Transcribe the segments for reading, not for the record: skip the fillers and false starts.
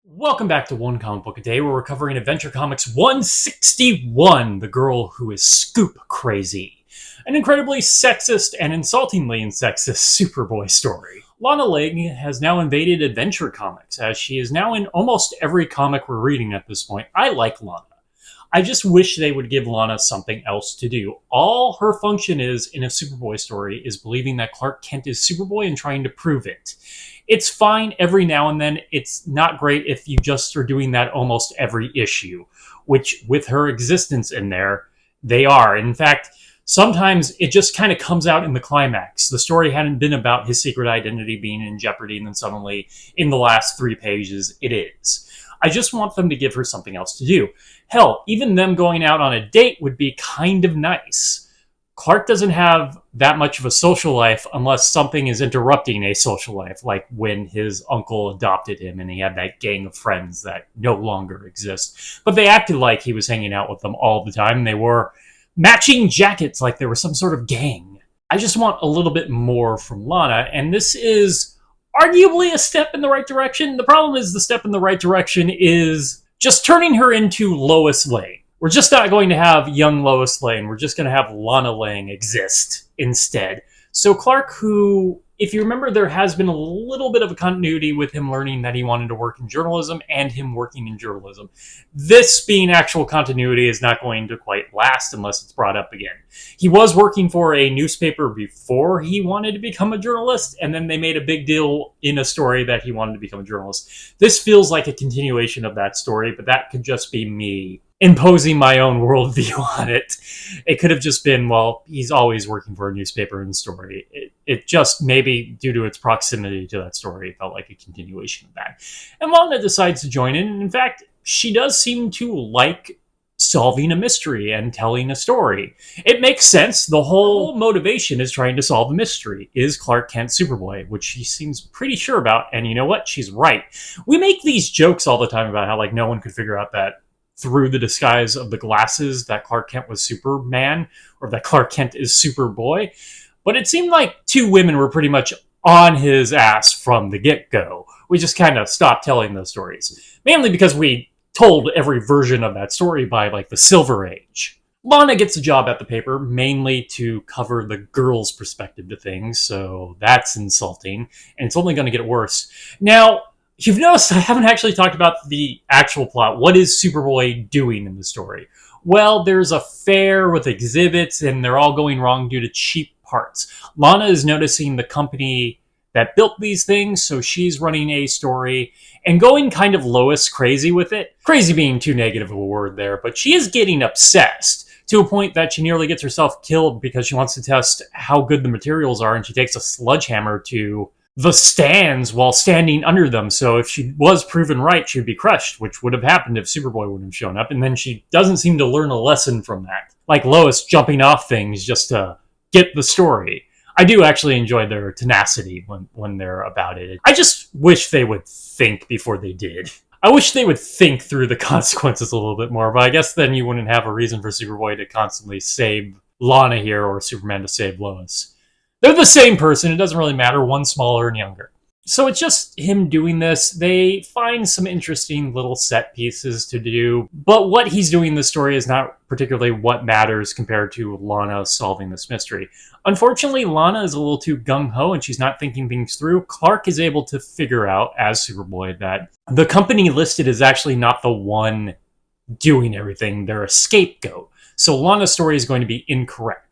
Welcome back to One Comic Book a Day, where we're covering Adventure Comics 161, The Girl Who is Scoop Crazy. An incredibly sexist and insultingly sexist Superboy story. Lana Lang has now invaded Adventure Comics, as she is now in almost every comic we're reading at this point. I like Lana. I just wish they would give Lana something else to do. All her function is in a Superboy story is believing that Clark Kent is Superboy and trying to prove it. It's fine every now and then. It's not great if you just are doing that almost every issue, which with her existence in there, they are. In fact, sometimes it just kind of comes out in the climax. The story hadn't been about his secret identity being in jeopardy, and then suddenly, in the last 3 pages, it is. I just want them to give her something else to do. Hell, even them going out on a date would be kind of nice. Clark doesn't have that much of a social life unless something is interrupting a social life, like when his uncle adopted him and he had that gang of friends that no longer exist. But they acted like he was hanging out with them all the time. They wore matching jackets like they were some sort of gang. I just want a little bit more from Lana, and this is arguably a step in the right direction. The problem is the step in the right direction is just turning her into Lois Lane. We're just not going to have young Lois Lane. We're just going to have Lana Lang exist instead. So Clark, who, if you remember, there has been a little bit of a continuity with him learning that he wanted to work in journalism and him working in journalism. This being actual continuity is not going to quite last unless it's brought up again. He was working for a newspaper before he wanted to become a journalist, and then they made a big deal in a story that he wanted to become a journalist. This feels like a continuation of that story, but that could just be me imposing my own worldview on it. It could have just been, well, he's always working for a newspaper in the story. It just, maybe due to its proximity to that story, felt like a continuation of that. And Lana decides to join in, and in fact, she does seem to like solving a mystery and telling a story. It makes sense. The whole motivation is trying to solve a mystery. Is Clark Kent Superboy? Which she seems pretty sure about, and you know what? She's right. We make these jokes all the time about how, like, no one could figure out that through the disguise of the glasses that Clark Kent was Superman, or that Clark Kent is Superboy. But it seemed like 2 women were pretty much on his ass from the get-go. We just kind of stopped telling those stories. Mainly because we told every version of that story by, like, the Silver Age. Lana gets a job at the paper, mainly to cover the girls' perspective to things, so that's insulting, and it's only going to get worse. Now, you've noticed I haven't actually talked about the actual plot. What is Superboy doing in the story? Well, there's a fair with exhibits, and they're all going wrong due to cheap parts. Lana is noticing the company that built these things, so she's running a story and going kind of Lois crazy with it. Crazy being too negative of a word there, but she is getting obsessed to a point that she nearly gets herself killed because she wants to test how good the materials are, and she takes a sledgehammer to the stands while standing under them. So if she was proven right, she'd be crushed, which would have happened if Superboy wouldn't have shown up. And then she doesn't seem to learn a lesson from that. Like Lois jumping off things just to get the story. I do actually enjoy their tenacity when they're about it. I just wish they would think before they did. I wish they would think through the consequences a little bit more, but I guess then you wouldn't have a reason for Superboy to constantly save Lana here or Superman to save Lois. They're the same person. It doesn't really matter. One's smaller and younger. So it's just him doing this. They find some interesting little set pieces to do. But what he's doing in the story is not particularly what matters compared to Lana solving this mystery. Unfortunately, Lana is a little too gung-ho and she's not thinking things through. Clark is able to figure out, as Superboy, that the company listed is actually not the one doing everything. They're a scapegoat. So Lana's story is going to be incorrect.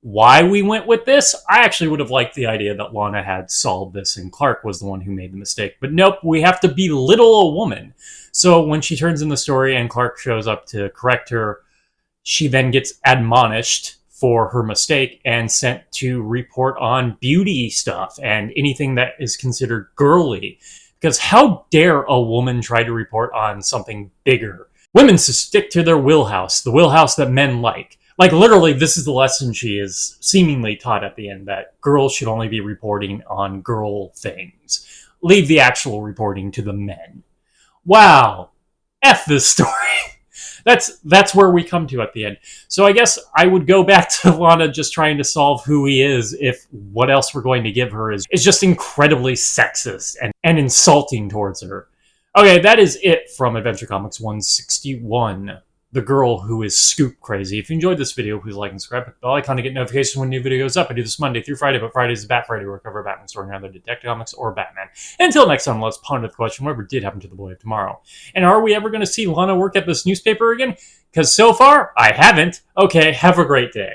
Why we went with this, I actually would have liked the idea that Lana had solved this and Clark was the one who made the mistake. But nope, we have to belittle a woman. So when she turns in the story and Clark shows up to correct her, she then gets admonished for her mistake and sent to report on beauty stuff and anything that is considered girly. Because how dare a woman try to report on something bigger? Women should stick to their wheelhouse, the wheelhouse that men like. Like, literally, this is the lesson she is seemingly taught at the end, that girls should only be reporting on girl things. Leave the actual reporting to the men. Wow. F this story. That's where we come to at the end. So I guess I would go back to Lana just trying to solve who he is if what else we're going to give her is just incredibly sexist and insulting towards her. Okay, that is it from Adventure Comics 161. The girl who is scoop crazy. If you enjoyed this video, please like and subscribe. Hit the bell icon to get notifications when new videos up. I do this Monday through Friday, but Friday is Bat Friday where I cover a Batman story and either Detective Comics or Batman. Until next time, let's ponder the question, whatever did happen to the boy of tomorrow. And are we ever going to see Lana work at this newspaper again? Because so far, I haven't. Okay, have a great day.